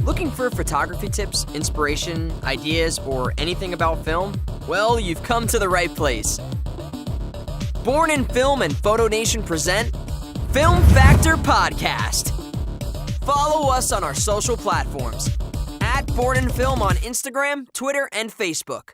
Looking for photography tips, inspiration, ideas, or anything about film? Well, you've come to the right place. Born in Film and Photo Nation present Film Factor Podcast. Follow us on our social platforms at Born in Film on Instagram, Twitter, and Facebook.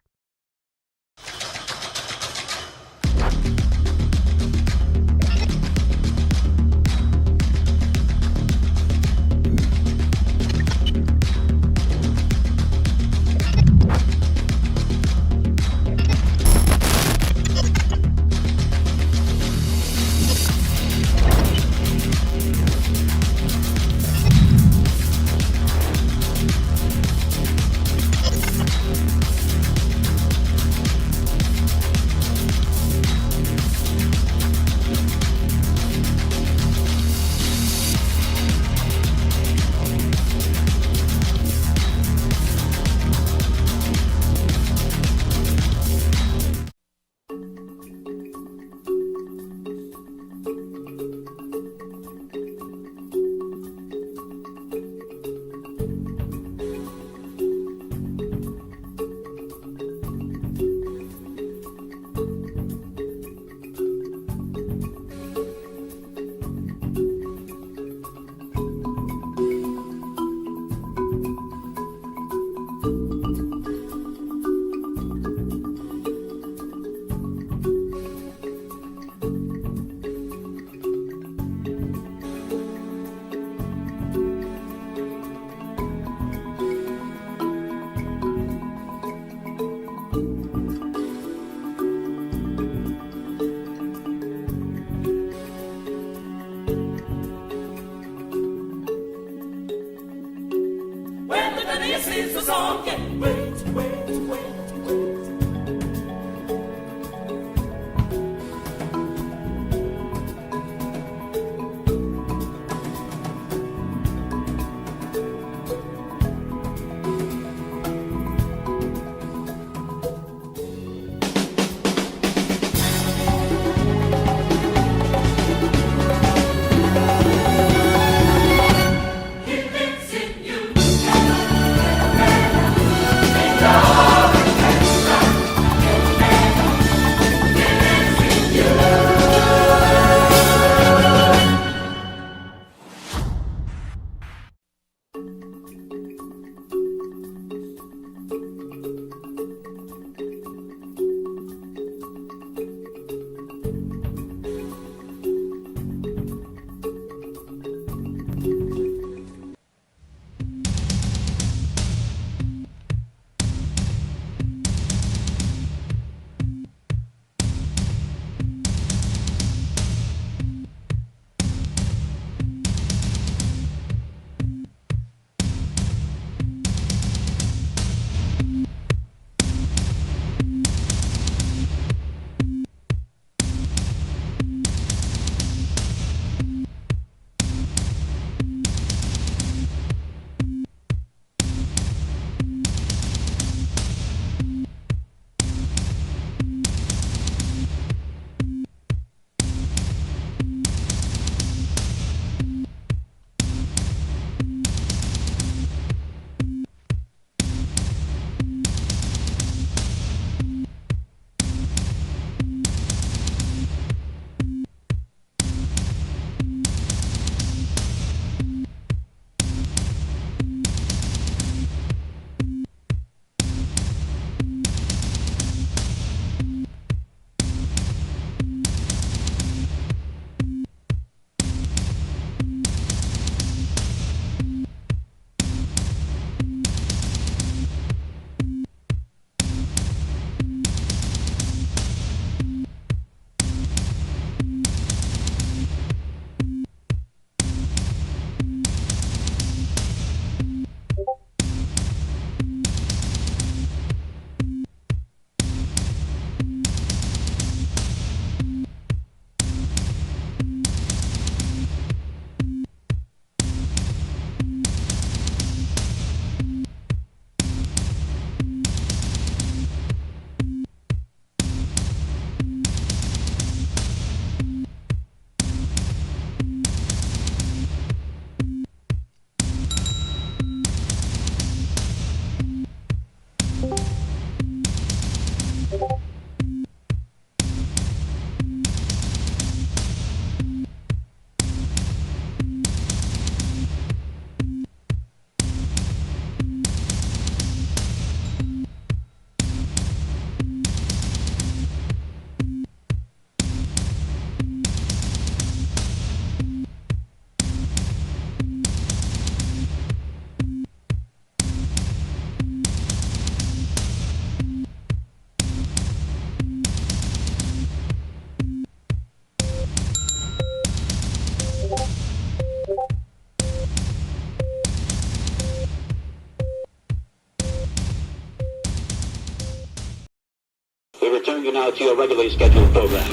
return you now to your regularly scheduled program.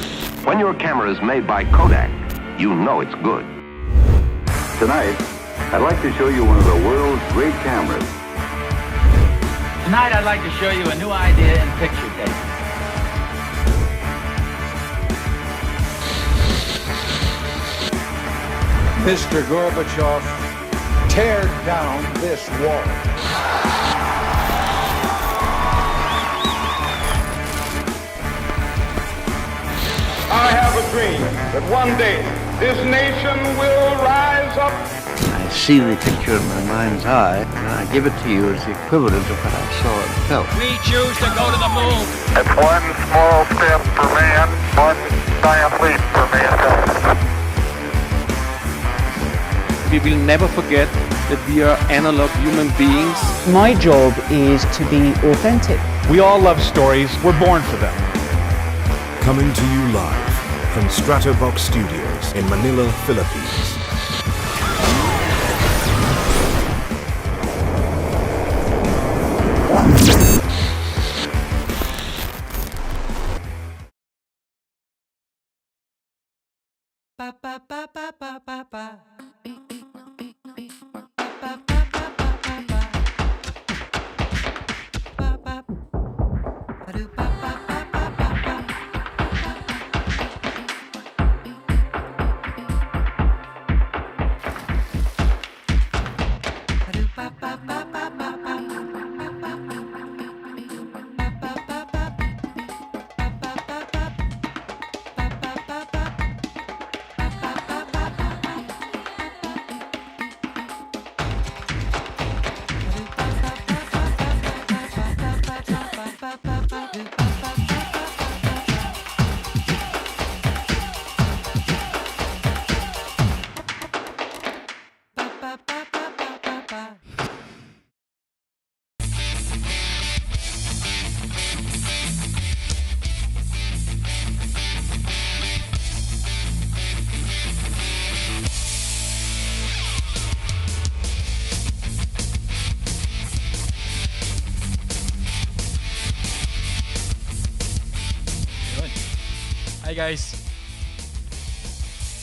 When your camera is made by Kodak, you know it's good. Tonight, I'd like to show you one of the world's great cameras. Tonight, I'd like to show you a new idea in picture taking. Mr. Gorbachev, tear down this wall. I have a dream that one day this nation will rise up. I see the picture in my mind's eye, and I give it to you as the equivalent of what I saw and felt. We choose to go to the moon. It's one small step for man, one giant leap for mankind. We will never forget that we are analog human beings. My job is to be authentic. We all love stories. We're born for them. Coming to you live from Stratobox Studios in Manila, Philippines.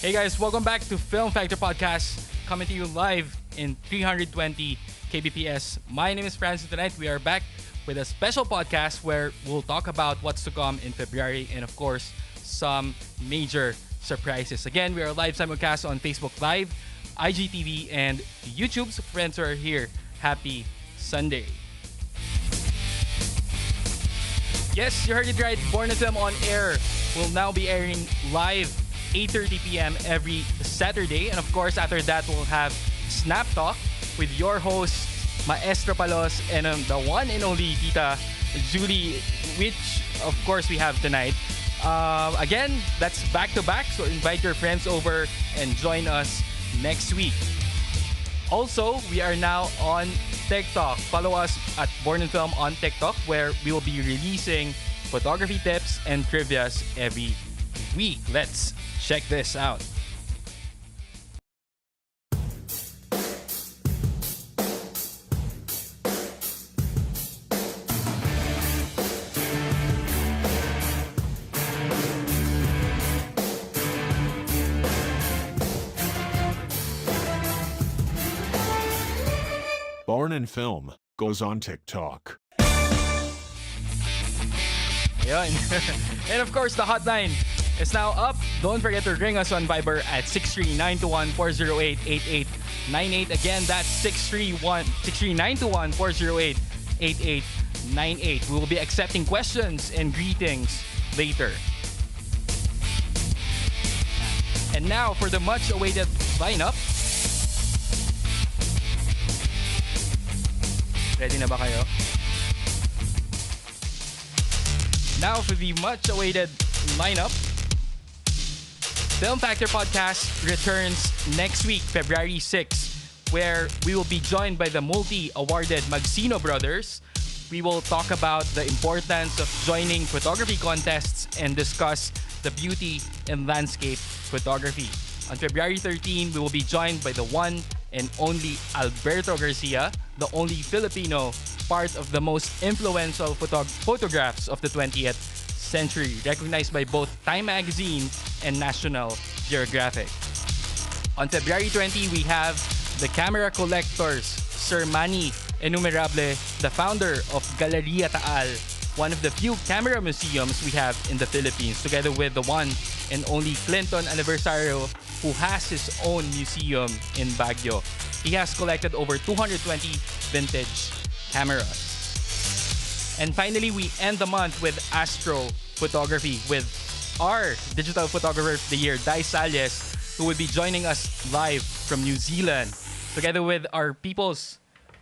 Hey guys, welcome back to Film Factor Podcast, coming to you live in 320 kbps. My name is Francis. Tonight we are back with a special podcast where we'll talk about what's to come in February and of course some major surprises. Again, we are live simulcast on Facebook Live, IGTV, and YouTube. So friends who are here, happy Sunday. Yes, you heard it right. Born in Film on Air will now be airing live 8:30 p.m. every Saturday. And of course, after that, we'll have Snap Talk with your host, Maestro Palos, and the one and only Tita Julie, which of course we have tonight. Again, that's back-to-back, so invite your friends over and join us next week. Also, we are now on TikTok. Follow us at Born in Film on TikTok, where we will be releasing photography tips and trivias every week. Let's check this out. Born in Film goes on TikTok. Yun. And of course, the hotline is now up. Don't forget to ring us on Viber at 63921-408-8898. Again, that's 63921-408-8898. We will be accepting questions and greetings later. And now for the much-awaited lineup. Ready na ba kayo? Now for the much-awaited lineup. Film Factor Podcast returns next week, February 6, where we will be joined by the multi-awarded Magsino brothers. We will talk about the importance of joining photography contests and discuss the beauty in landscape photography. On February 13, we will be joined by the one and only Alberto Garcia, the only Filipino part of the most influential photographs of the 20th century, recognized by both Time Magazine and National Geographic. On February 20, we have the camera collectors, Sir Manny Enumerable, the founder of Galeria Taal, one of the few camera museums we have in the Philippines, together with the one and only Clinton Aniversario, who has his own museum in Baguio. He has collected over 220 vintage cameras. And finally, we end the month with Astro Photography with our digital photographer of the year, Dai Salles, who will be joining us live from New Zealand, together with our People's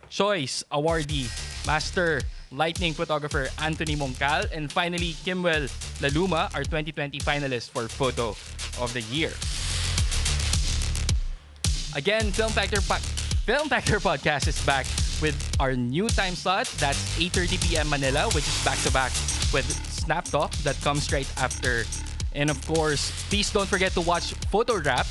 Choice awardee, Master Lightning photographer Anthony Moncal, and finally, Kimwell Laluma, our 2020 finalist for Photo of the Year. Again, Film Factor Podcast is back with our new time slot. That's 8:30 p.m. Manila, which is back-to-back with Snap Talk that comes right after. And of course, please don't forget to watch Photo Rap,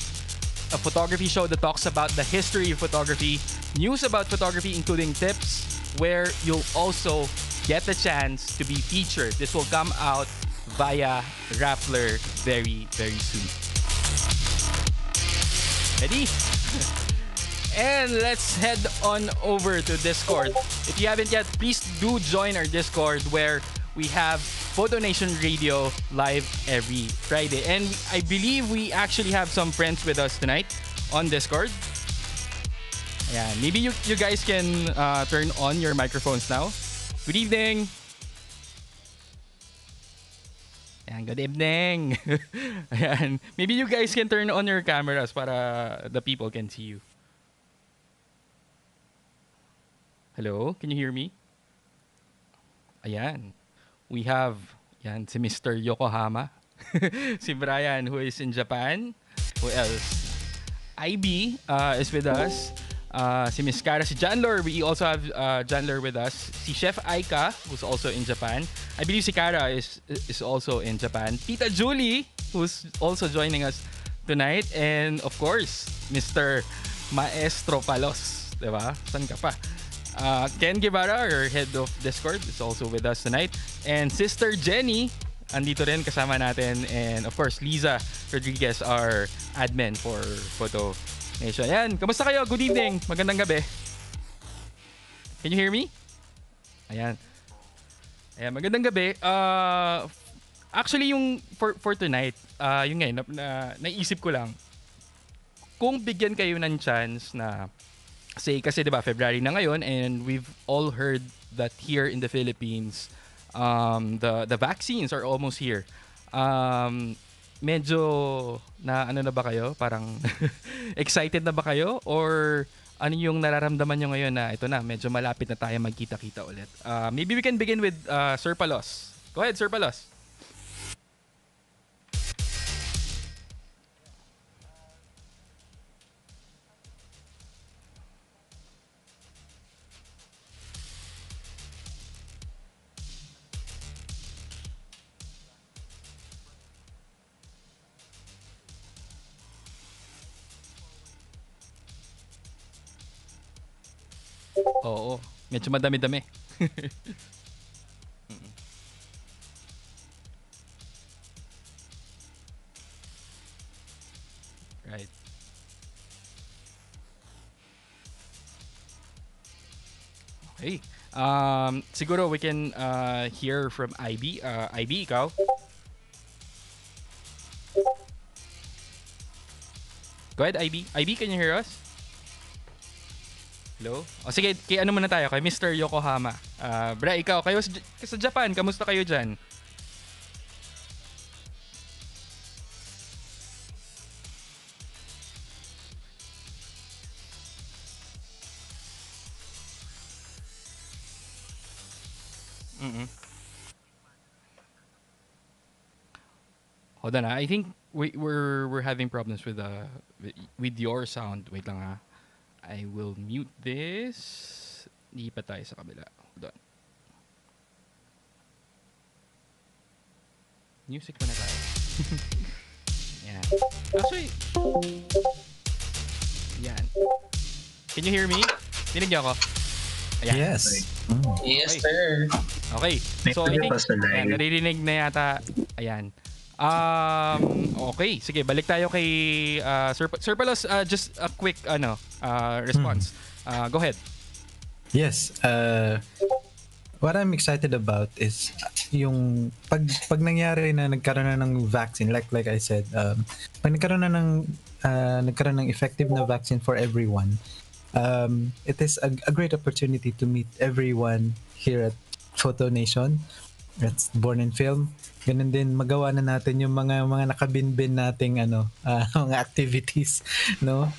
a photography show that talks about the history of photography, news about photography, including tips, where you'll also get the chance to be featured. This will come out via Rappler very, very soon. Ready? And let's head on over to Discord. If you haven't yet, please do join our Discord where we have Photo Nation Radio live every Friday. And I believe we actually have some friends with us tonight on Discord. Yeah, maybe you guys can turn on your microphones now. Good evening. Ayan, good evening. Ayan, maybe you guys can turn on your cameras para the people can see you. Hello, can you hear me? Ayan. We have si Mr. Yokohama. Si Brian, who is in Japan. Who else? IB is with us. Si Miss Cara, si Janlor. We also have Janlor with us. Si Chef Aika, who's also in Japan. I believe si Cara is also in Japan. Tita Julie, who's also joining us tonight. And of course, Mr. Maestro Palos. Diba? San ka pa? Ken Guevara, our head of Discord, is also with us tonight. And Sister Jenny, andito rin kasama natin. And of course, Liza Rodriguez, our admin for Photo Nation. Ayan, kamusta kayo? Good evening. Magandang gabi. Can you hear me? Ayan. Ayan, magandang gabi. Actually, yung for tonight, yung ngayon, naisip ko lang, kung bigyan kayo ng chance na kasi diba February na ngayon and we've all heard that here in the Philippines the vaccines are almost here. Medyo na ano na ba kayo? Parang excited na ba kayo? Or ano yung nararamdaman nyo ngayon na ito na, medyo malapit na tayo magkita-kita ulit? Maybe we can begin with Sir Palos. Go ahead, Sir Palos. Oo, medyo madami-dami. Right. Okay. Siguro we can hear from IB. IB, ikaw? Go ahead, IB. IB, can you hear us? Hello? O sige, kay ano muna tayo, kay Mr. Yokohama. Bra, ikaw, kayo sa Japan, kamusta kayo dyan? Hold on, I think we're having problems with your sound. Wait lang ha. I will mute this. Di pa tayo sa kabila. Hold on. Music muna tayo. Yan. Actually, yan. Can you hear me? Dinig niyo ako? Ayan. Yes. Yes, okay. sir. Okay. So, I think, ayan, naririnig na yata. Ayan. Okay. Sige, balik tayo kay Sir Palos. Just a quick response. Go ahead. Yes. What I'm excited about is yung pag nangyari na nagkaroon na ng vaccine, like I said, pag nagkaroon ng effective na vaccine for everyone, it is a great opportunity to meet everyone here at Photo Nation. That's Born in Film. Ganun din magawa na natin yung mga nakabinbin nating mga activities, no?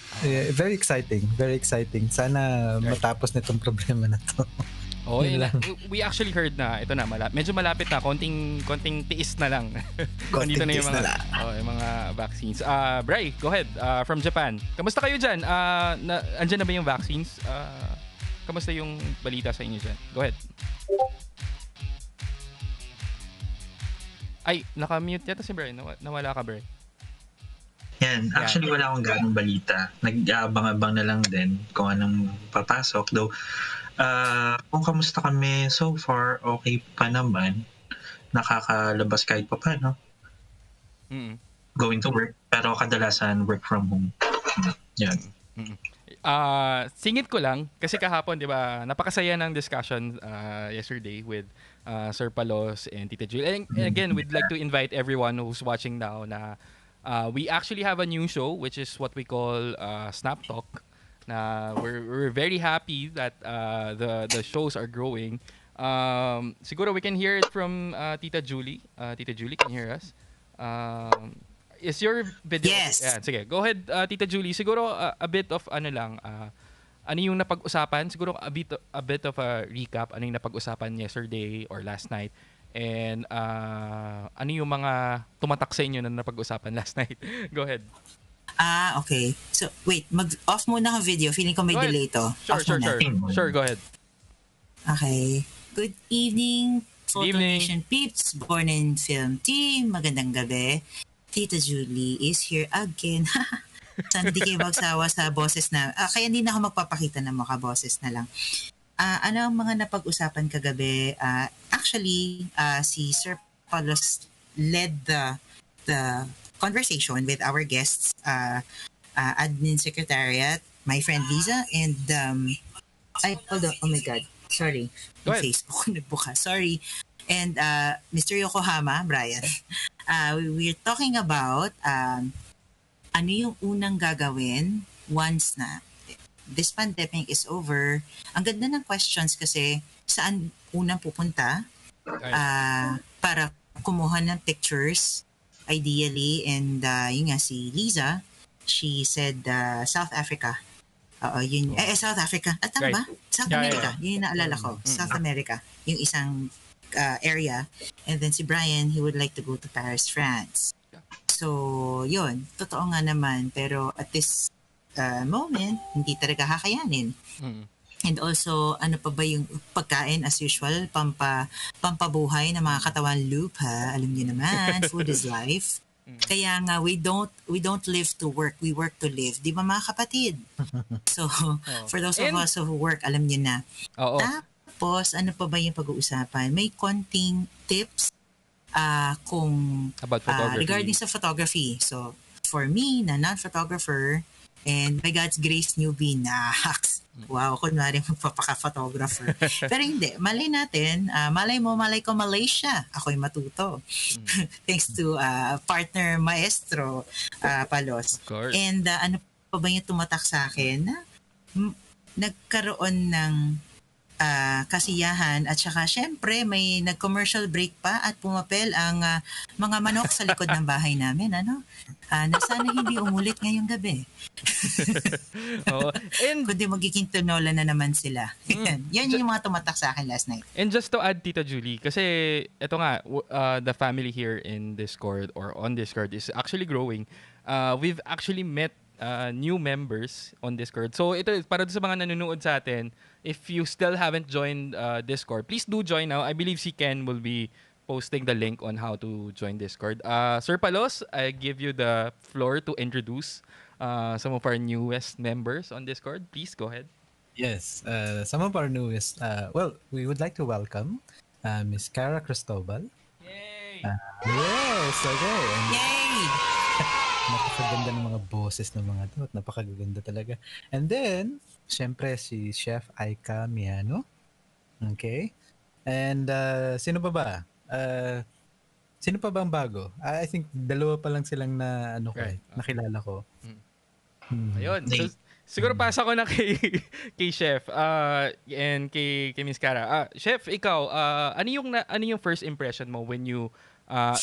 Very exciting, very exciting. Sana matapos nitong problema na to. Oh, we actually heard na ito na medyo malapit na, konting tiis na lang. Nandito na yung yung mga vaccines. Bri, go ahead. From Japan. Kamusta kayo diyan? Andiyan na ba yung vaccines? Kamusta yung balita sa inyo diyan? Go ahead. Ay, naka-mute yata si Bri. Nawala ka, Bri. Yan. Actually, wala akong ganong balita. Nag-aabang-abang na lang din kung anong papasok. Though, kung kamusta kami so far, okay pa naman. Nakakalabas kahit pa paano. Going to work. Pero kadalasan, work from home. Yan. Singit ko lang, kasi kahapon, di ba, napakasaya ng discussion yesterday with Sir Palos and Tita Julie. And again, we'd like to invite everyone who's watching now na we actually have a new show, which is what we call Snap Talk. Na we're very happy that the shows are growing. Siguro we can hear it from Tita Julie. Tita Julie, can you hear us? Is your video? Yes. Yeah, sige. Go ahead, Tita Julie. Siguro a bit of ano yung napag-usapan? Siguro a bit of a recap. Ano yung napag-usapan yesterday or last night? And ano yung mga tumatak sa inyo na napag-usapan last night? Go ahead. Okay. So, wait. Mag-off muna ang video. Feeling ko may delay to. Sure. Go ahead. Okay. Good evening, Photo Nation peeps, Born in Film team. Magandang gabi. Tita Julie is here again. Sana di kayo magsawa sa boses na. Kaya hindi na ako magpapakita ng mga boses na lang. Ano ang mga napag-usapan kagabi? Actually, si Sir Palos led the conversation with our guests, admin secretariat, my friend Lisa, and hold on, oh my God, sorry, yung Facebook ko nagbuka, sorry, and Mr. Yokohama, Brian. We're talking about ano yung unang gagawin once na this pandemic is over. Ang ganda ng questions kasi saan unang pupunta para kumuha ng pictures ideally, and yun nga si Lisa, she said South Africa. Yun, South Africa. At tama ba? South America. Yun yung naalala ko. South America. Yung isang area. And then si Brian, he would like to go to Paris, France. So, yun. Totoo nga naman. Pero at this moment, hindi talaga kakayanin. And also, ano pa ba yung pagkain as usual, pampabuhay ng mga katawan lupa. Alam niyo naman, food is life. Kaya nga, we don't live to work, we work to live. Di ba mga kapatid? So, for those of us who work, alam niyo na. Tapos, ano pa ba yung pag-uusapan? May konting tips kung regarding sa photography. So, for me, na non-photographer, and by God's grace, newbie na hacks. Wow, kunwari magpapaka-photographer. Pero hindi, malay natin, malay ko Malaysia, ako'y matuto. Thanks to partner maestro, Palos. And ano pa ba yung tumatak sa akin? Nagkaroon ng kasiyahan at saka syempre may nag-commercial break pa at pumapel ang mga manok sa likod ng bahay namin, ano? Na sana hindi umulit ngayong gabi. And kundi magiging tunola na naman sila. Yan yung mga tumatak sa akin last night. And just to add, Tita Julie, kasi ito nga, the family here in Discord or on Discord is actually growing. We've actually met new members on Discord. So ito, para sa mga nanonood sa atin, if you still haven't joined Discord, please do join now. I believe si Ken will be posting the link on how to join Discord. Sir Palos, I give you the floor to introduce some of our newest members on Discord. Please go ahead. Yes, some of our newest, we would like to welcome Miss Cara Cristobal. Yay! Yes, okay. And Yay! napakaganda ng mga boses ng mga to. At napakaganda talaga. And then, syempre si Chef Aika Miano. Okay. And sino pa ba? Sino pa bang bago? I think dalawa pa lang silang na ano ko Right. nakilala ko. Ayun. So, siguro pasa ko na kay kay Chef and kay Miss Cara. Chef, ikaw, ano yung first impression mo when you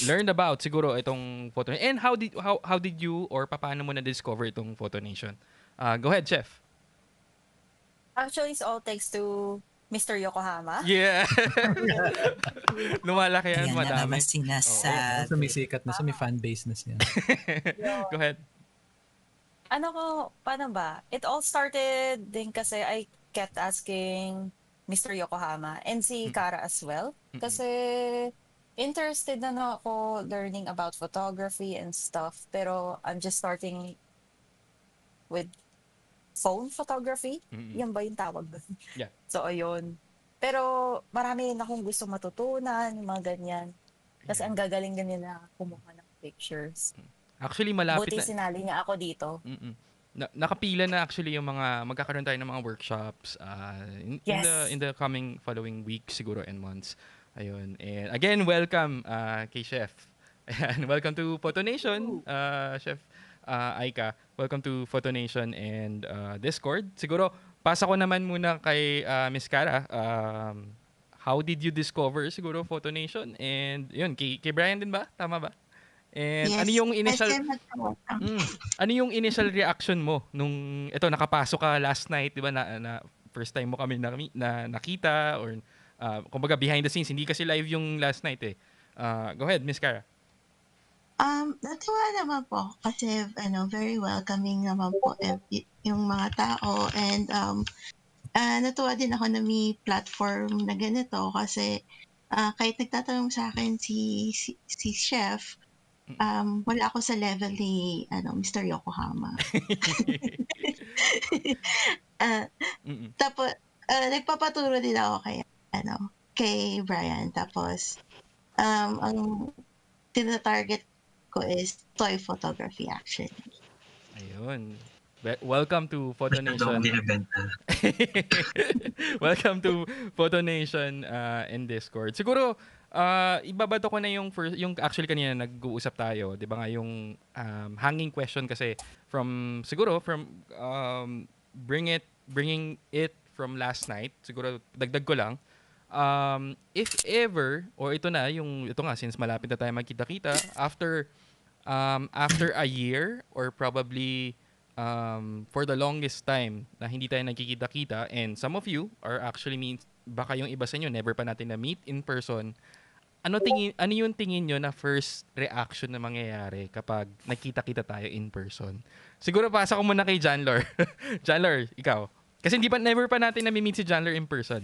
learned about siguro itong Photo and how did you or paano mo na discover itong Photo Nation? Go ahead, Chef. Actually, it's all thanks to Mr. Yokohama. Yeah. Lumalaki yan, Ayan na madami. naman sinasabi. Sumisikat na siya, may fan base na siya. Go ahead. Paano ba? It all started din kasi I kept asking Mr. Yokohama and si Kara as well. Kasi interested na ako learning about photography and stuff. Pero I'm just starting with phone photography. Yan ba yung tawag doon? Yeah. So, ayun. Pero marami na akong gusto matutunan, mga ganyan. Kasi ang gagaling din nila kumuha ng pictures. Actually, malapit Buti na. sinali niya ako dito. Nakapila na actually yung mga magkakaroon tayo ng mga workshops in the coming following weeks siguro and months. Ayun. And again, welcome kay Chef. Ayan, welcome to Photo Nation, Chef Aika. Welcome to Photo Nation and Discord. Siguro, pasa ko naman muna kay Miss Cara. How did you discover siguro Photo Nation? And yun, kay Brian din ba? Tama ba? And yes, ano yung initial reaction mo nung nakapasok ka last night, 'di ba na first time mo kami nakita or kumbaga behind the scenes, hindi kasi live yung last night eh. Go ahead, Miss Cara. Natuwa naman po kasi very welcoming naman po yung mga tao and natuwa din ako na may platform na ganito kasi kahit nagtatanong sa akin si Chef, wala ako sa level ni Mr. Yokohama. Tapos nagpapaturo din ako kay Brian. Tapos ang tina-target ko is toy photography actually. Ayun. Welcome to Photo Nation. Welcome to Photo Nation in Discord. Siguro ibabato ko na yung actually kanina nag-uusap tayo, 'di ba nga yung hanging question kasi from bringing it from last night. Siguro dagdag ko lang. If ever or ito nga since malapit na tayo magkita-kita after a year or probably for the longest time na hindi tayo nagkikita-kita and some of you are actually baka yung iba sa inyo never pa natin na meet in person. Ano yung tingin nyo na first reaction na mangyayari kapag nagkita-kita tayo in person? Siguro pasa ko muna kay Janlor. Janlor, ikaw. Kasi never pa natin na-meet si Janlor in person.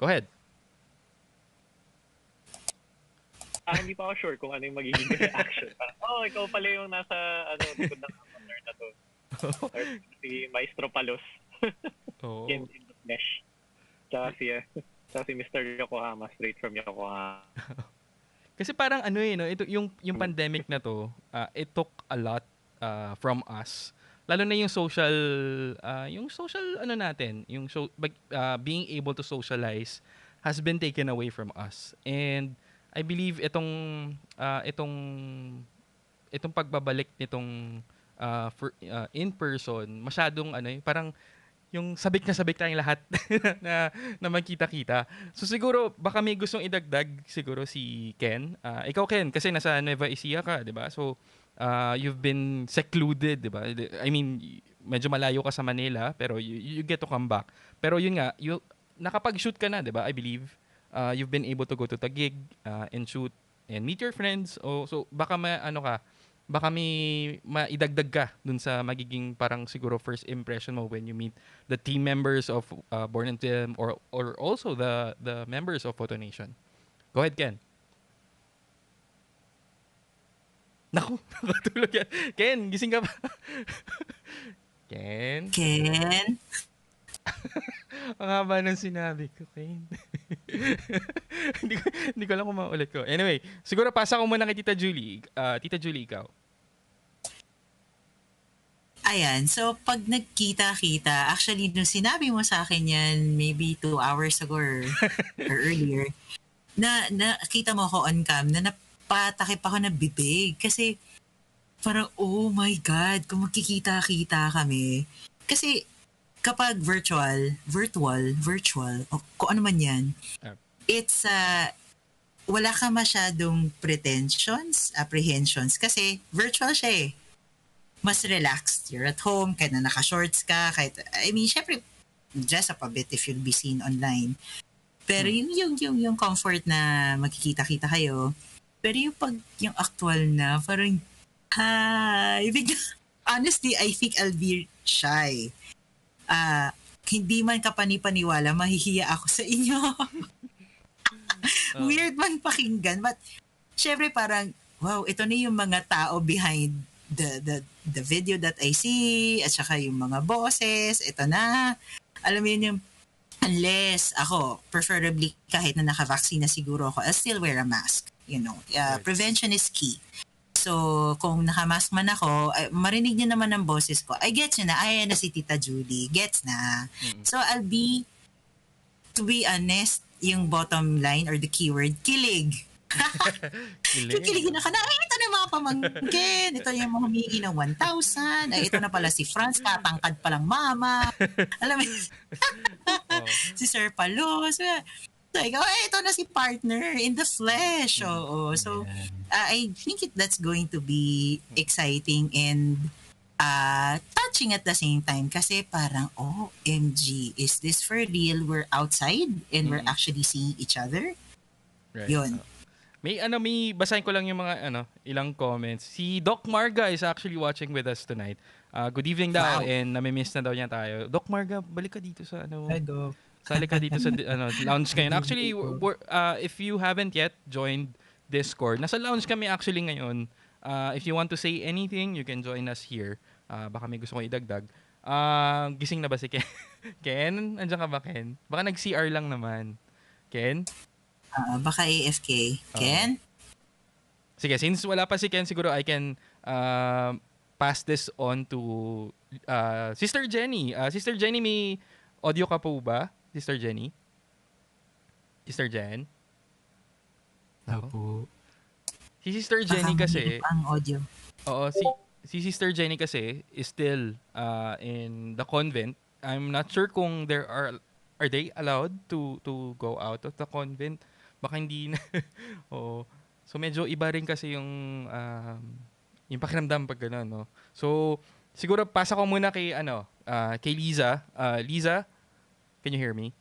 Go ahead. Hindi pa ako sure kung ano yung magiging reaction. Ikaw pala yung nasa likod ng corner na to. Or si Maestro Palos. In the flesh. Tsaka si Mr. Yokohama, straight from Yokohama. Kasi parang ito yung pandemic na to, it took a lot from us. Lalo na yung social natin, being able to socialize has been taken away from us. And I believe itong pagbabalik nitong in person, masyadong parang yung sabik na sabik tayong lahat na magkita-kita. So siguro baka may gustong idagdag siguro si Ken. Ikaw Ken kasi nasa Nueva Ecija ka, 'di ba? So you've been secluded, 'di ba? I mean, medyo malayo ka sa Manila pero you get to come back. Pero yun nga, nakapag-shoot ka na, 'di ba? I believe you've been able to go to Taguig and shoot and meet your friends. So baka baka may maidagdag ka dun sa magiging parang siguro first impression mo when you meet the team members of Born and Film or also the members of Photo Nation. Go ahead, Ken. Naku, nakatulog yan. Ken, gising ka ba? Ken? Ken? Ang haba ng sinabi ko, Ken. hindi ko alam kung maulit ko. Anyway, siguro pasa ko muna kay Tita Julie. Tita Julie, ikaw. Ayan, so pag nagkita-kita, actually, nung sinabi mo sa akin yan, maybe 2 hours ago or earlier, na nakita mo ako on cam, na napatakip ako ng bibig. Kasi parang, oh my God, kung magkikita-kita kami. Kasi kapag virtual, o kung ano man yan, it's, wala ka masyadong apprehensions, kasi virtual siya eh. Mas relaxed. You're at home, kahit na naka-shorts ka, syempre, dress up a bit if you'll be seen online. Pero yung comfort na magkikita-kita kayo, pero yung actual na, parang, honestly, I think I'll be shy. Hindi man kapani-paniwala, mahihiya ako sa inyo. Weird man pakinggan, but syempre parang, wow, ito na yung mga tao behind the video that I see, at saka yung mga bosses, ito na. Alam mo yun yung, unless ako, preferably kahit na naka-vaccine na siguro ako, I'll still wear a mask. Right. Prevention is key. So, kung naka-mask man ako, marinig niyo naman ang boses ko. I gets nyo na, ayan na si Tita Julie. Gets na. So, to be honest, yung bottom line or the keyword, kilig. Kikiligin na ka na, ito na yung mga pamangkin, ito yung mga humingi ng 1,000, ito na pala si Franz, katangkad palang mama, alam mo, si Sir Palos, like, ito na si partner in the flesh. So I think that's going to be exciting and touching at the same time, kasi parang, OMG, is this for real? We're outside and we're actually seeing each other. Right. Yun. May basahin ko lang yung mga ilang comments. Si Doc Marga is actually watching with us tonight. Good evening daw, and nami-miss na daw niya tayo. Doc Marga, balik ka dito sa Hi, Doc. Sali ka dito sa lounge ngayon. Actually, if you haven't yet joined Discord, nasa lounge kami actually ngayon. If you want to say anything, you can join us here. Baka may gusto kong idagdag. Gising na ba si Ken? Ken? Andiyan ka ba, Ken? Baka nag-CR lang naman. Ken? Baka AFK. Ken? Sige, since wala pa si Ken, siguro I can pass this on to Sister Jenny. Sister Jenny, may audio ka po ba? Sister Jenny? Sister Jen? Opo. Si Sister Jenny kasi... ang audio. Oo, si Sister Jenny kasi is still in the convent. I'm not sure kung are they allowed to go out of the convent. Baka hindi na. Oo. So medyo iba rin kasi yung pakiramdam pag gano'n, no. So siguro pasa ko muna kay kay Liza. Liza, can you hear me?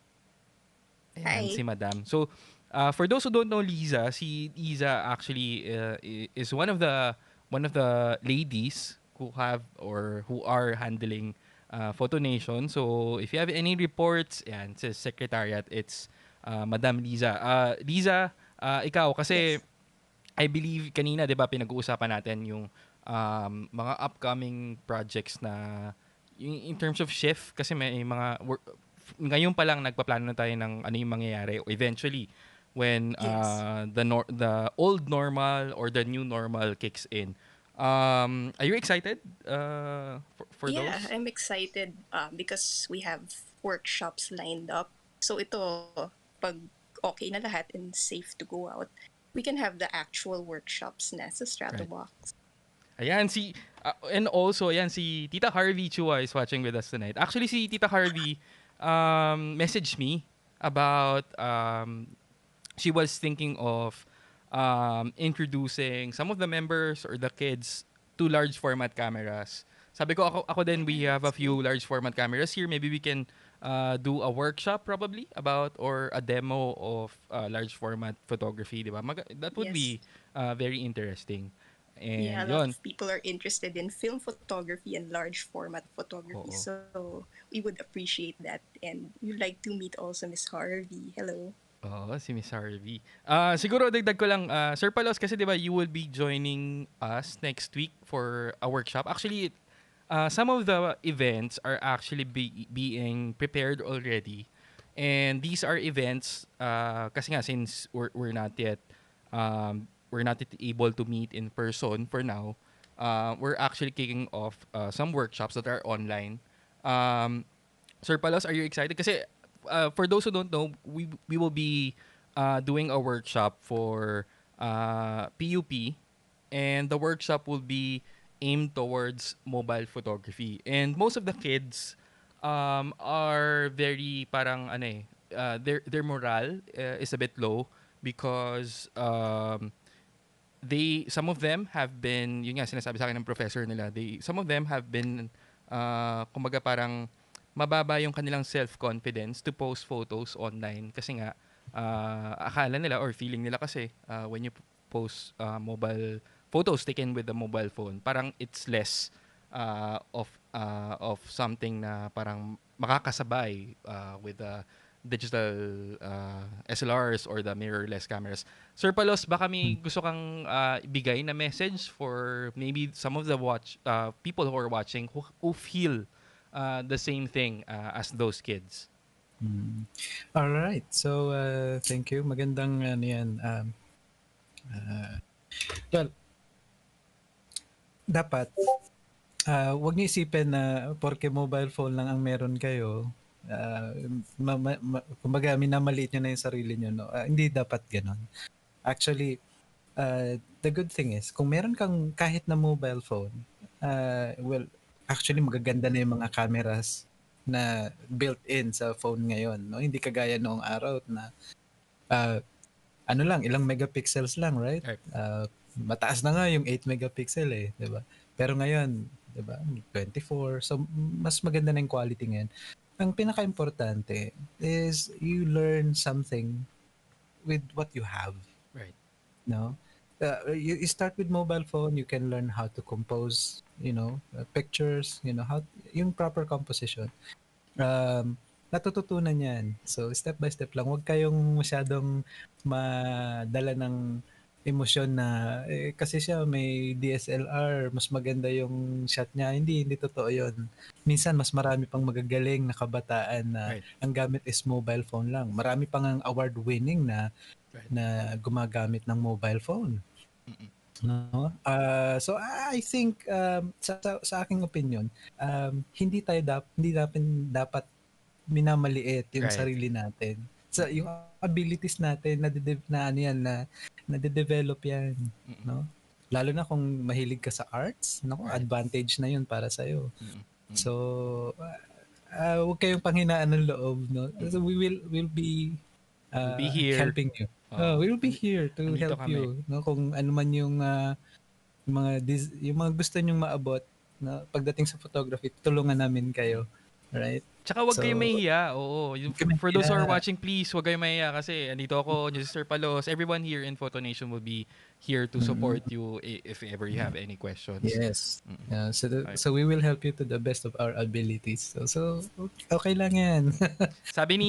Ayan, Hi. si Madam. So for those who don't know Liza, si Liza actually is one of the ladies who are handling Photo Nation. So if you have any reports, yan, sa Secretariat, it's Madam Liza. Liza, ikaw, kasi yes. I believe kanina, di ba, pinag-uusapan natin yung mga upcoming projects na in terms of shift, kasi may mga ngayon pa lang nagpaplano na tayo ng ano yung mangyayari eventually when the old normal or the new normal kicks in. Are you excited for those? Yeah, I'm excited because we have workshops lined up. So ito, pag okay na lahat and safe to go out, we can have the actual workshops na sa Stratobox. Right. Ayan, and also, si Tita Harvey Chua is watching with us tonight. Actually, si Tita Harvey messaged me about, she was thinking of introducing some of the members or the kids to large format cameras. Sabi ko, ako din, we have a few large format cameras here. Maybe we can do a workshop probably about or a demo of large format photography, di ba? That would be very interesting. And yeah, a lot of people are interested in film photography and large format photography. So we would appreciate that. And we'd like to meet also Miss Harvey. Hello. Si Miss Harvey. Siguro dagdag ko lang, Sir Palos, kasi di ba you will be joining us next week for a workshop. Actually, some of the events are actually being prepared already. And these are events kasi nga since we're not yet able to meet in person for now. We're actually kicking off some workshops that are online. Um, Sir Palos, are you excited? Kasi for those who don't know, we will be doing a workshop for PUP, and the workshop will be aimed towards mobile photography. And most of the kids are very parang ano their morale is a bit low because they some of them have been yun nga sinasabi sa akin ng professor nila, some of them have been kumbaga parang mababa yung kanilang self-confidence to post photos online kasi nga akala nila or feeling nila kasi when you post mobile photos taken with the mobile phone, parang it's less of something na parang makakasabay with the digital SLRs or the mirrorless cameras. Sir Palos, baka may gusto kang ibigay na message for maybe some of the people who are watching who feel the same thing as those kids. All right. So, thank you. Magandang ano yan. Well, dapat wag niyo isipin na porke mobile phone lang ang meron kayo, kumbaga minamaliit niyo na yung sarili niyo, no? Hindi dapat gano'n. Actually, the good thing is, kung meron kang kahit na mobile phone, well, actually magaganda na yung mga cameras na built-in sa phone ngayon, no? Hindi kagaya noong araw na ano lang, ilang megapixels lang, right? Mataas na nga yung 8 megapixel eh, 'di ba? Pero ngayon, 'di ba, 24. So mas maganda na yung quality ngayon. Ang pinaka-importante is you learn something with what you have. Right. No? You start with mobile phone, you can learn how to compose, pictures, how yung proper composition. Natututunan yan. So, step by step lang. Huwag kayong masyadong madala ng emosyon na, kasi siya may DSLR, mas maganda yung shot niya. Hindi totoo yun. Minsan, mas marami pang magagaling na kabataan na ang gamit is mobile phone lang. Marami pang ang award-winning na gumagamit ng mobile phone. No? So I think sa aking opinion, hindi dapat minamaliit yung sarili natin. So yung abilities natin na-develop yan, no? Lalo na kung mahilig ka sa arts, no? Advantage na yun para sa iyo. So huwag kayong panghinaan ng loob, no? So we'll be we'll be here helping you. We'll be here to help you, no? Kung ano man yung yung mga gusto nyong maabot na pagdating sa photography, tulungan namin kayo. Right? Tsaka wag kayong mahiya. Oo. For those who are watching, please, wag kayong mahiya kasi andito ako, Sir Palos, everyone here in Photo Nation will be here to support you if ever you have any questions. Yes. So we will help you to the best of our abilities. So okay lang yan. Sabi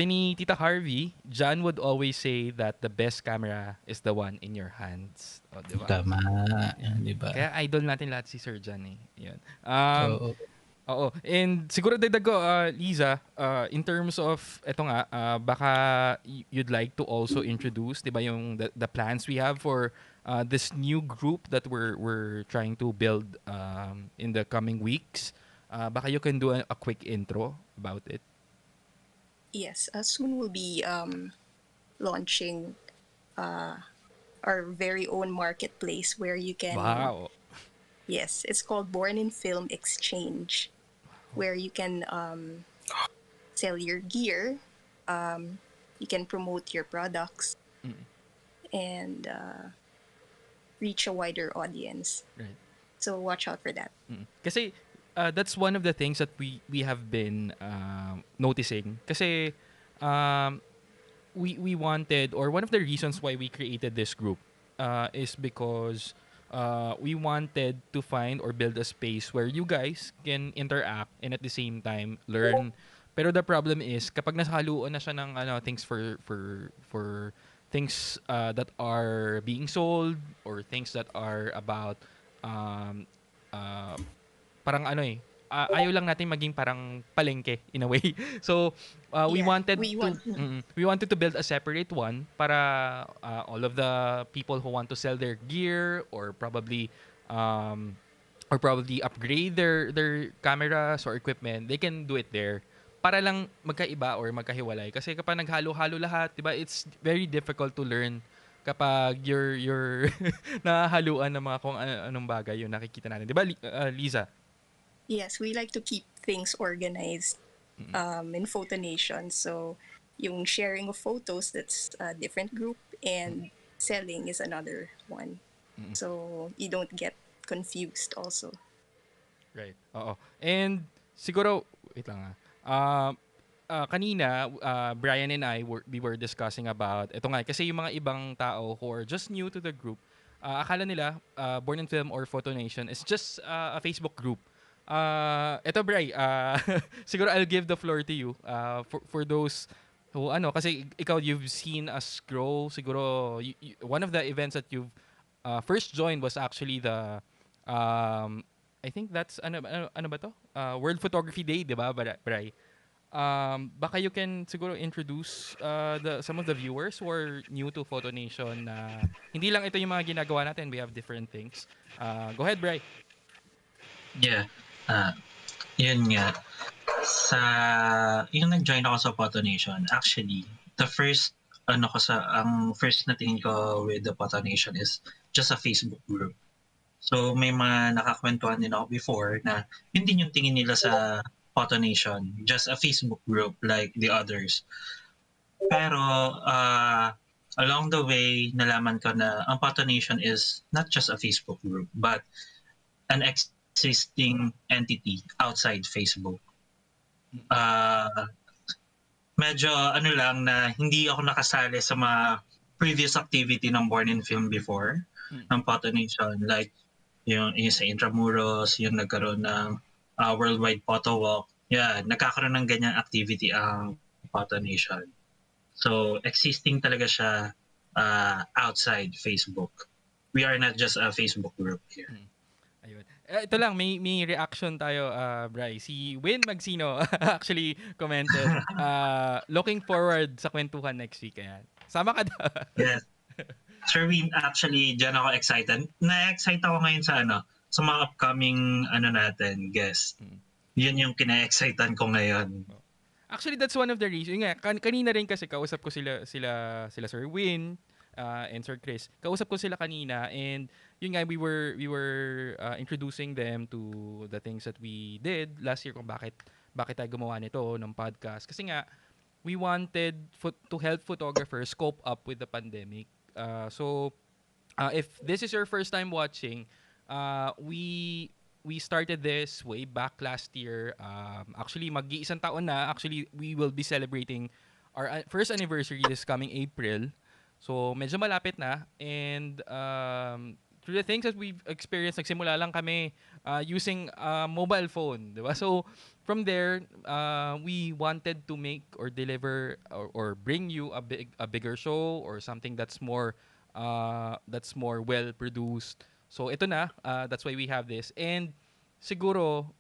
ni Tita Harvey, John would always say that the best camera is the one in your hands. O, diba? Tama. Diba? Kaya idol natin lahat si Sir John eh. Yan. Oo. And siguro dagdag ko, Liza, in terms of, eto nga, baka you'd like to also introduce, di ba, yung the plans we have for this new group that we're trying to build in the coming weeks. Baka you can do a quick intro about it. Yes, soon we'll be launching our very own marketplace where you can... Wow. Yes, it's called Born in Film Exchange, where you can sell your gear, you can promote your products, and reach a wider audience. Right. So watch out for that. Kasi that's one of the things that we have been noticing. Kasi we wanted, or one of the reasons why we created this group is because we wanted to find or build a space where you guys can interact and at the same time learn. Pero the problem is kapag nasahaluan na siya ng things for things that are being sold or things that are about parang ayaw lang natin maging parang palengke in a way. So we Yeah, wanted we to want. we wanted to build a separate one para all of the people who want to sell their gear um, or probably upgrade their cameras or equipment, they can do it there para lang magkaiba or magkahiwalay. Kasi kapag naghalo-halo lahat, 'di ba? It's very difficult to learn kapag you're nahahaluan ng mga kung anong bagay yung nakikita natin. 'Di ba, Liza? Yes, we like to keep things organized in Photo Nation. So, yung sharing of photos, that's a different group, and selling is another one. So, you don't get confused also. Right. Oo. And siguro, wait lang kanina, Brian and we were discussing about, ito nga, kasi yung mga ibang tao who are just new to the group, akala nila, Born in Film or Photo Nation is just a Facebook group. Ito, Bri, siguro I'll give the floor to you for those who, kasi ikaw, you've seen us grow. Siguro, one of the events that you've first joined was actually the, I think that's, ano ba to? World Photography Day, di ba, Bri? Baka you can siguro introduce some of the viewers who are new to Photo Nation na hindi lang ito yung mga ginagawa natin. We have different things. Go ahead, Bri. Yeah. Yun nga. Yung nag-join ako sa Photo Nation, actually, ang first na tingin ko with the Photo Nation is just a Facebook group. So, may mga nakakwentuhan din ako before na hindi yung tingin nila sa Photo Nation, just a Facebook group like the others. Pero, along the way, nalaman ko na ang Photo Nation is not just a Facebook group, but an existing entity outside Facebook. Medyo lang na hindi ako nakasali sa mga previous activity ng Born in Film before ng Photo Nation, like yung sa Intramuros, yung nagkaroon ng worldwide photo walk. Yeah, nagkakaroon ng ganyang activity ang Photo Nation. So existing talaga siya outside Facebook. We are not just a Facebook group here. Ayun. Ito lang, may reaction tayo, Bri. Si Win Magsino actually commented, looking forward sa kwentuhan next week. Ayan. Sama ka daw. Yes. Sir Win, actually, dyan ako excited. Na-excite ako ngayon sa mga upcoming natin, guests. Yun yung kina-excitan ko ngayon. Actually, that's one of the reasons. Nga, kanina rin kasi kausap ko sila Sir Win and Sir Chris. Kausap ko sila kanina, and yun nga, we were introducing them to the things that we did last year, kung bakit tayo gumawa nito ng podcast. Kasi nga, we wanted to help photographers cope up with the pandemic. So if this is your first time watching, we started this way back last year. Actually, mag-iisang taon na. Actually, we will be celebrating our first anniversary this coming April. So, medyo malapit na. And through the things that we've experienced, nagsimula lang kami using a mobile phone. Diba? So, from there, we wanted to make or deliver or bring you a bigger show or something that's more well produced. So ito na, that's why we have this. And siguro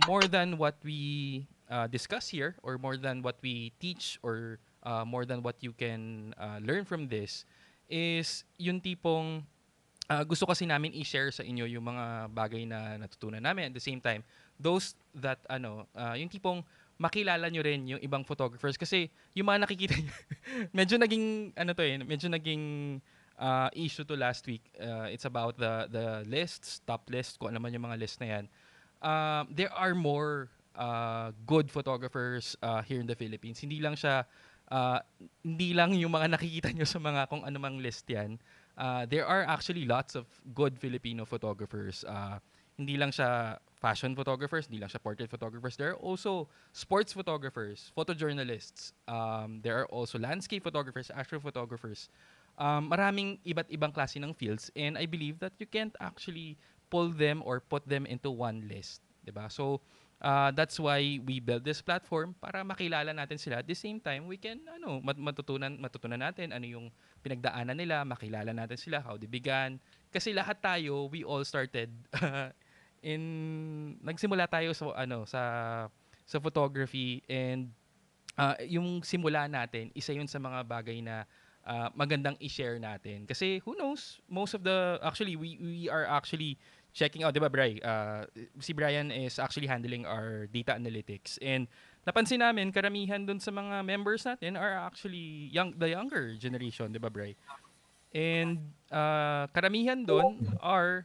more than what we discuss here, or more than what we teach, or more than what you can learn from this, is yung tipong gusto kasi namin i-share sa inyo yung mga bagay na natutunan namin. At the same time, those that yung tipong makilala nyo rin yung ibang photographers, kasi yung mga nakikita nyo medyo naging issue to last week. It's about the lists, top list, kung ano man yung mga list na yan. There are more good photographers here in the Philippines. Hindi lang yung mga nakikita nyo sa mga kung ano mang list yan. There are actually lots of good Filipino photographers. Hindi lang siya fashion photographers, hindi lang siya portrait photographers. There are also sports photographers, photojournalists. There are also landscape photographers, astrophotographers. Maraming iba't ibang klase ng fields, and I believe that you can't actually pull them or put them into one list, 'di ba? So that's why we build this platform, para makilala natin sila. At the same time, we can matutunan natin ano yung pinagdaanan nila, makilala natin sila, how they began. Kasi lahat tayo, we all started nagsimula tayo sa photography, and yung simula natin, isa yun sa mga bagay na magandang i-share natin. Kasi who knows, actually, we are actually checking out, di ba, Bri? Si Brian is actually handling our data analytics. And napansin namin, karamihan dun sa mga members natin are actually the younger generation, di ba, Bri? And karamihan doon are,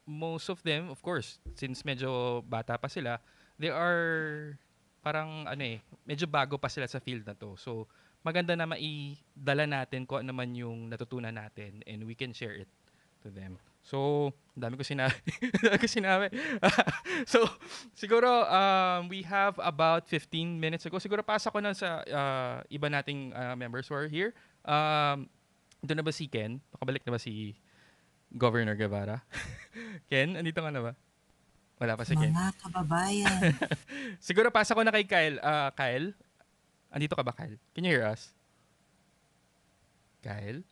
most of them, of course, since medyo bata pa sila, they are parang medyo bago pa sila sa field na to. So, maganda na maidala natin kung ano man yung natutunan natin, and we can share it to them. So, dami ko sinabi. So, siguro we have about 15 minutes ago. Siguro pasa ko na sa iba nating members who are here. Ito na ba si Ken? Nakabalik na ba si Governor Guevara? Ken, andito ka na ba? Wala pa si Ken. Mga kababayan. Siguro pasa ko na kay Kyle. Kyle? Andito ka ba, Kyle? Can you hear us? Kyle?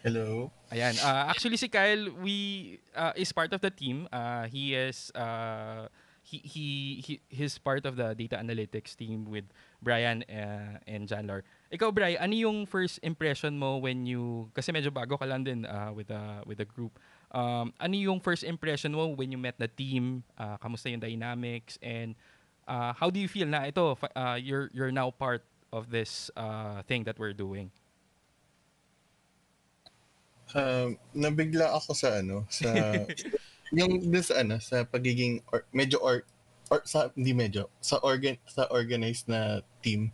Hello. Ayan. Actually, si Kyle, is part of the team. He is... he's part of the data analytics team with Brian and Janlar. Ikaw, Brian, ano yung first impression mo when you, kasi medyo bago ka lang din with the group. Ano yung first impression mo when you met the team? Kamusta yung dynamics? And how do you feel na ito, you're now part of this thing that we're doing? Nabigla ako sa yung this sa pagiging sa organized na team.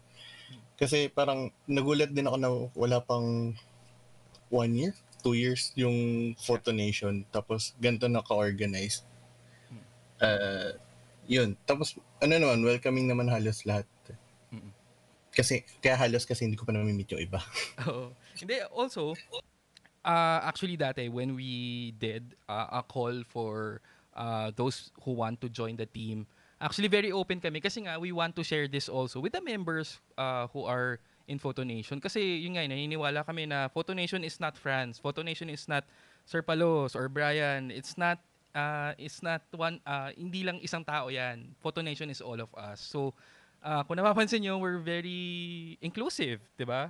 Kasi parang nagulat din ako na wala pang 1 year, 2 years yung Photo Nation, tapos ganito na ka-organized. Yun. Tapos naman, welcoming naman halos lahat. Kasi hindi ko pa nami-meet yung iba. Oo. Hindi, also, actually dati when we did a call for those who want to join the team, actually very open kami kasi nga we want to share this also with the members who are in Photo Nation. Kasi yun nga, naniniwala kami na Photo Nation is not France. Photo Nation is not Sir Palos or Brian. It's not one, hindi lang isang tao yan. Photo Nation is all of us. So, kung napapansin nyo, we're very inclusive, di ba?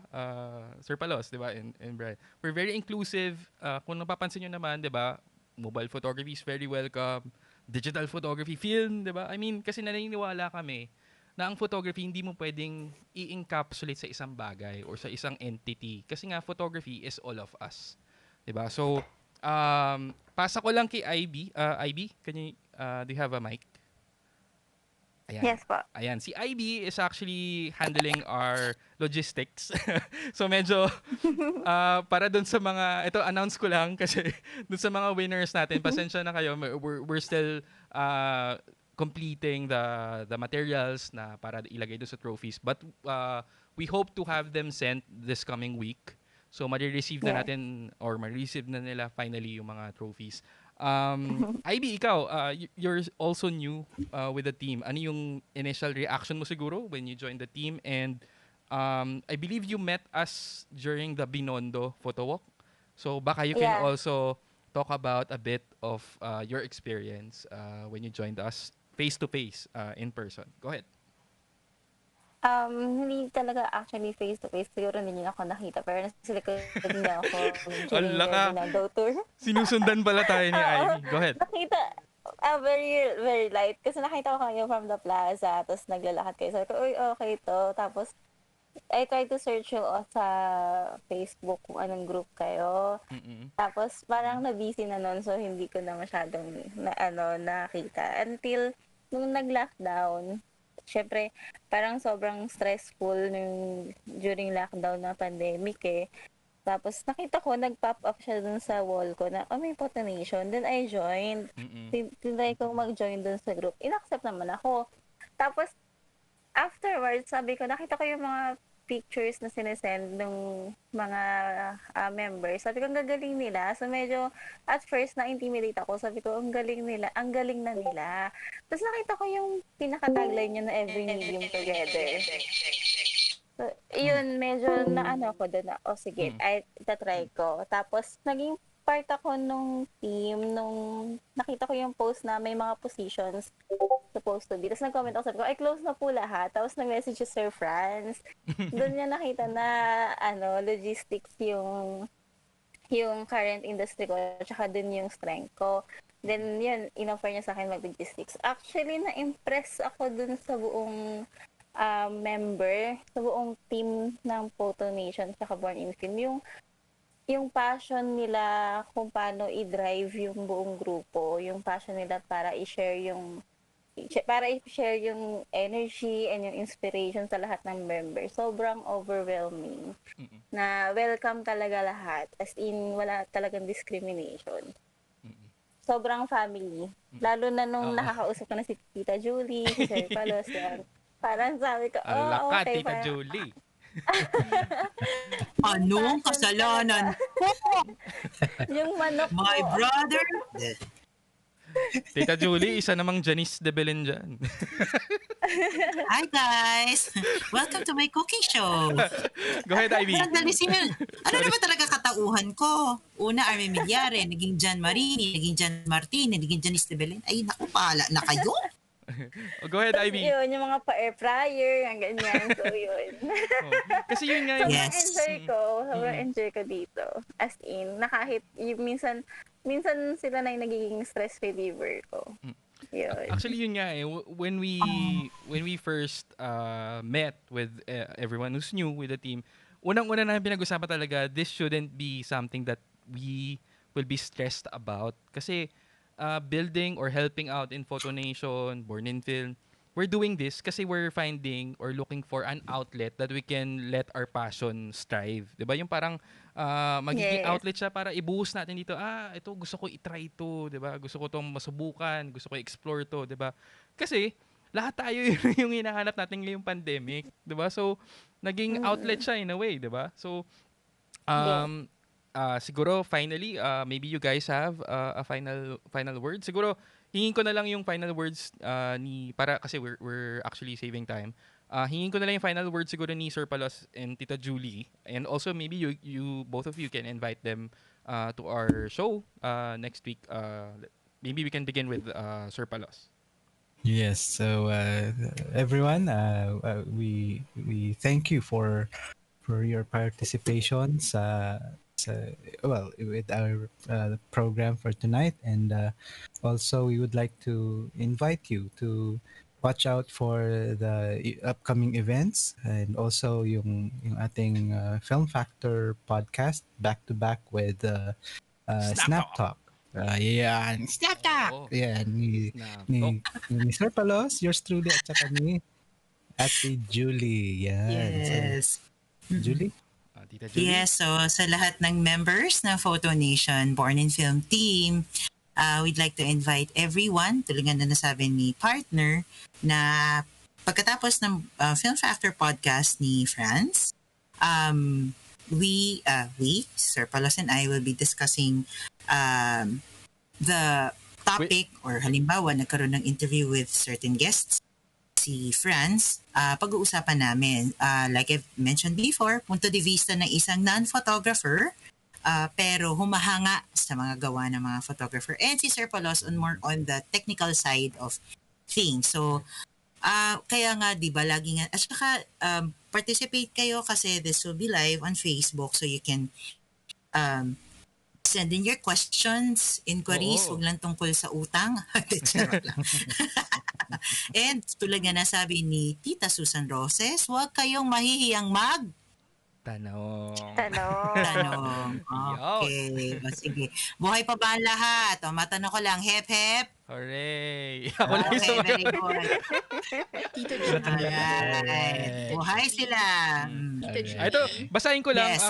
Sir Palos, di ba? And Brian. We're very inclusive. Kung napapansin nyo naman, di ba? Mobile photography is very welcome. Digital photography, film, di ba? I mean, kasi naniniwala kami na ang photography hindi mo pwedeng i-encapsulate sa isang bagay or sa isang entity. Kasi nga, photography is all of us. Di ba? So, pasa ko lang kay IB. IB, do you have a mic? Ayan. Yes po. Ayan, si IB is actually handling our logistics. So medyo para dun sa mga, ito announce ko lang kasi dun sa mga winners natin, pasensya na kayo, we're still completing the materials na para ilagay doon sa trophies. But we hope to have them sent this coming week. So ma-receive na natin or ma-receive na nila finally yung mga trophies. IB, ikaw, you're also new with the team. Ano yung initial reaction mo siguro when you joined the team? And I believe you met us during the Binondo photo walk. So baka you can also talk about a bit of your experience when you joined us face-to-face in person. Go ahead. Hindi talaga actually face-to-face. Siguro hindi niyo ako nakita. Pero nasa likod niya ako during the Binondo tour. Sinusundan pala tayo ni Ivy. Go ahead. Nakita, very, very light. Kasi nakita ko kayo from the plaza. Tapos naglalakad kayo. Sabi ko, uy, okay to. Tapos, I tried to search you sa Facebook kung anong group kayo. Tapos, parang na-busy na nun. So, hindi ko na masyadong nakita. Until, nung nag-lockdown, syempre, parang sobrang stressful during lockdown na pandemic eh. Tapos, nakita ko, nag-pop up siya dun sa wall ko na, may Photo Nation. Then, I joined. Tinry ko mag-join dun sa group. In-accept naman ako. Tapos, afterwards, sabi ko, nakita ko yung mga pictures na sinesend ng mga members. Sabi ko, ang gagaling nila. So, medyo, at first, na-intimidate ako. Sabi ko, ang galing na nila. Tapos, nakita ko yung pinaka-tagline niya na every medium together. So, yun, medyo ako doon na, sige, tatry ko. Tapos, naging part ako nung team, nung nakita ko yung post na may mga positions supposed to be. Tapos nag-comment ako, sabi ko, ay, close na po lahat. Tapos nag-message si Sir Franz. Doon niya nakita na, logistics yung current industry ko, tsaka dun yung strength ko. Then, yun, in-offer niya sa akin mag-logistics. Actually, na-impress ako dun sa buong member, sa buong team ng Photo Nation tsaka Born in Film. Yung passion nila kung paano i-drive yung buong grupo, yung passion nila para i-share yung energy and yung inspiration sa lahat ng members. Sobrang overwhelming. Na welcome talaga lahat. As in, wala talagang discrimination. Sobrang family. Lalo na nung nakakausap ko na si Tita Julie, si Sir Palos, yan. Parang sabi ko, Alakat, okay. Tita Julie. Anong kasalanan ko? Yung manok My ko. brother? Tita Julie, isa namang Janice de Belen dyan. Hi guys! Welcome to my cooking show. Go ahead, Ivy. Sandali, ano naman talaga katauhan ko? Una, Army Midyare, naging Jan Marini, naging Jan Martin, naging Janice de Belen. Ay, naku, pahala na kayo. Go ahead, Ivy. Yun, yung mga pa-air fryer, ang ganyan. So, yun. Kasi yun nga Sobrang Yes. sobrang enjoy ko dito. As in, na kahit yung minsan sila na yung nagiging stress reliever ko. Yun. Actually, yun nga eh. When we first met with everyone who's new with the team, unang-una na pinag-usapan talaga, this shouldn't be something that we will be stressed about. Kasi building or helping out in Photo Nation, Born in Film, we're doing this kasi we're finding or looking for an outlet that we can let our passion strive. 'Di ba? Yung parang magiging outlet siya para ibuhos natin dito. Ito gusto ko i-try ito, 'di ba? Gusto ko tong masubukan, gusto ko i-explore to, 'di ba? Kasi lahat tayo yung hinahanap natin ngayong pandemic, 'di ba? So naging outlet siya in a way, 'di ba? So siguro finally maybe you guys have a final word. Siguro hingin ko na lang yung final words para kasi we're actually saving time. Hingin ko na lang yung final words siguro ni Sir Palos and Tita Julie, and also maybe you both of you can invite them to our show next week. Maybe we can begin with Sir Palos. Yes. So everyone, we thank you for your participation with our program for tonight, and also we would like to invite you to watch out for the upcoming events, and also yung ating Film Factor podcast back to back with Snap Talk. Snap Talk. Yeah, ni Sir Palos, yours truly, at saka ni Ate Julie. Yes. So, Julie? Tita Julie? Yes, so sa lahat ng members ng Photo Nation Born in Film team, we'd like to invite everyone, tulungan na nasabi ni partner, na pagkatapos ng Film Factor podcast ni Franz, we, Sir Palos and I, will be discussing the topic, or halimbawa, nagkaroon ng interview with certain guests, si Franz, pag-uusapan namin, like I've mentioned before, punto de vista ng isang non-photographer, pero humahanga sa mga gawa ng mga photographer. And si Sir Palos more on the technical side of things. So, kaya nga, di ba, lagi nga, at saka, participate kayo kasi this will be live on Facebook, so you can send in your questions, inquiries, huwag lang tungkol sa utang. Charot lang. And tulad nga nasabi ni Tita Susan Roses, huwag kayong mahihiyang Tanong. Okay. Sige. Buhay pa ba ang lahat? Matanong ko lang, hep hep. Hooray! Ako lang Okay, very good. Tita Julie. Alright. Buhay sila. Tita Julie. Ito, basahin ko lang. Yes,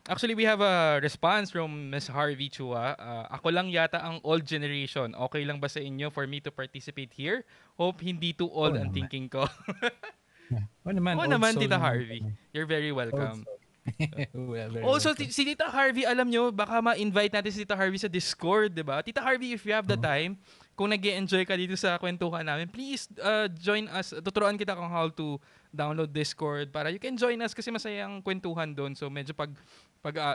Actually, we have a response from Ms. Harvey Chua. Ako lang yata ang old generation. Okay lang ba sa inyo for me to participate here? Hope hindi too old ang thinking ko. Oo naman, Tita Harvey. You're very welcome. Also, si Tita Harvey, alam nyo, baka ma-invite natin si Tita Harvey sa Discord, di ba? Tita Harvey, if you have the time, kung nag-enjoy ka dito sa kwentuhan namin, please join us. Tuturuan kita kung how to download Discord para you can join us kasi masayang kwentuhan doon. So medyo pag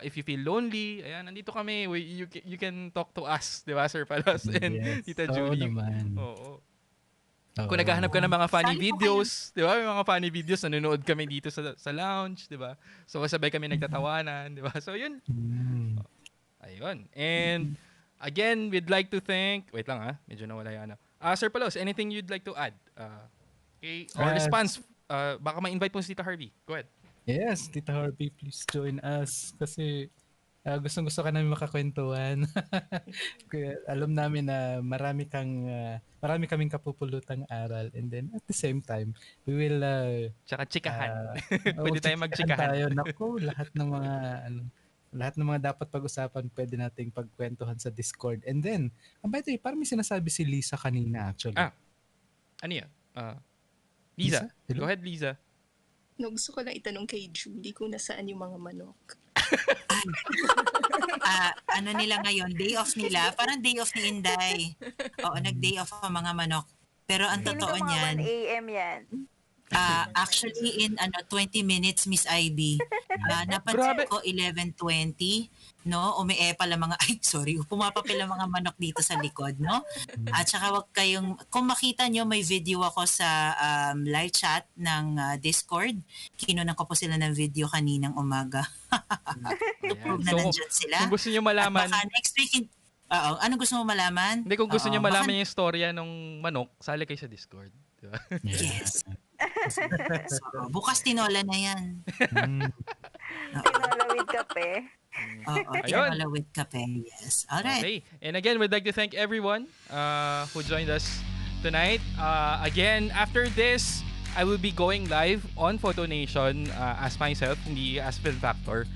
if you feel lonely, ayan, nandito kami. You can talk to us, di ba, Sir Palos and Tita Julie. Naman. Oo. Kung naghahanap ka ng mga funny videos, di ba? May mga funny videos, nanonood kami dito sa lounge, di ba? So, sabay kami nagtatawanan, di ba? So, yun. Ayun. And, again, we'd like to thank... Wait lang medyo nawala yan. Sir Palos, anything you'd like to add? Okay, or response? Baka ma-invite mo si Tita Harvey. Go ahead. Yes, Tita Harvey, please join us. Kasi gustong-gusto ka namin makakwentuhan. Kaya alam namin na marami kaming kapupulutang aral, and then at the same time we will tsaka chikahan. Pwede tayong magchikahan. Naku, lahat ng mga dapat pag-usapan pwede nating pagkwentuhan sa Discord. And then by the way, parang may sinasabi si Lisa kanina actually. Ano yan? Liza? Go ahead, Liza. Gusto ko lang itanong kay Julie kung nasaan yung mga manok. Ano nila ngayon? Day off nila? Parang day off ni Inday. Oo, nag-day off ang mga manok. Pero ang totoo niyan... 1 a.m. yan. Actually, in 20 minutes, Miss Ivy. Napansin ko 11:20, no? Pala mga, pumapapil ang mga manok dito sa likod, no? At saka wag kayong, kung makita nyo, may video ako sa live chat ng Discord. Kinunan ko po sila ng video kaninang umaga. Prove na nandyan sila. Kung gusto nyo malaman... At baka next week, ano gusto mo malaman? Hindi, kung gusto nyo malaman yung storya ng manok, sali kayo sa Discord. Diba? Yes. So, bukas tinola na yan. Tinola with kape. Tinola with kape. Yes. Alright. Okay. And again, we'd like to thank everyone who joined us tonight. Again, after this, I will be going live on Photo Nation as myself, hindi as Film Factor.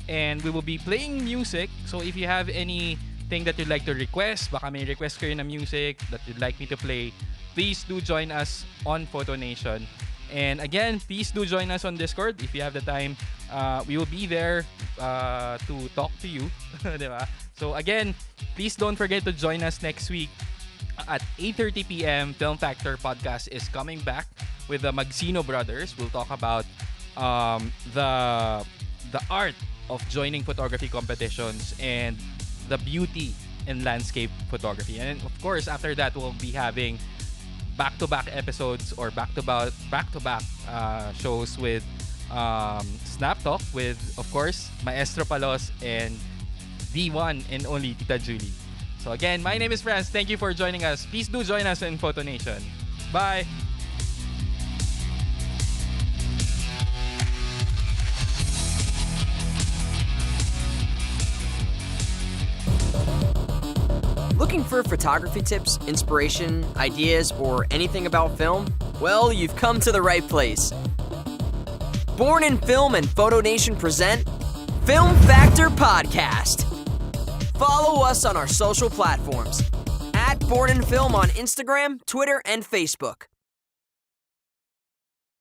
And we will be playing music. So if you have anything that you'd like to request, baka may request kayo na music that you'd like me to play, please do join us on Photo Nation. And again, please do join us on Discord if you have the time. We will be there to talk to you. Diba? So again, please don't forget to join us next week at 8:30 p.m. Film Factor Podcast is coming back with the Magsino brothers. We'll talk about the art of joining photography competitions and the beauty in landscape photography. And of course, after that, we'll be having back-to-back episodes or back-to-back shows with Snap Talk with, of course, Maestro Palos and the one and only Tita Julie. So again, my name is Franz. Thank you for joining us. Please do join us in Photo Nation. Bye! Looking for photography tips, inspiration, ideas, or anything about film? Well, you've come to the right place. Born in Film and Photo Nation present Film Factor Podcast. Follow us on our social platforms at Born in Film on Instagram, Twitter, and Facebook.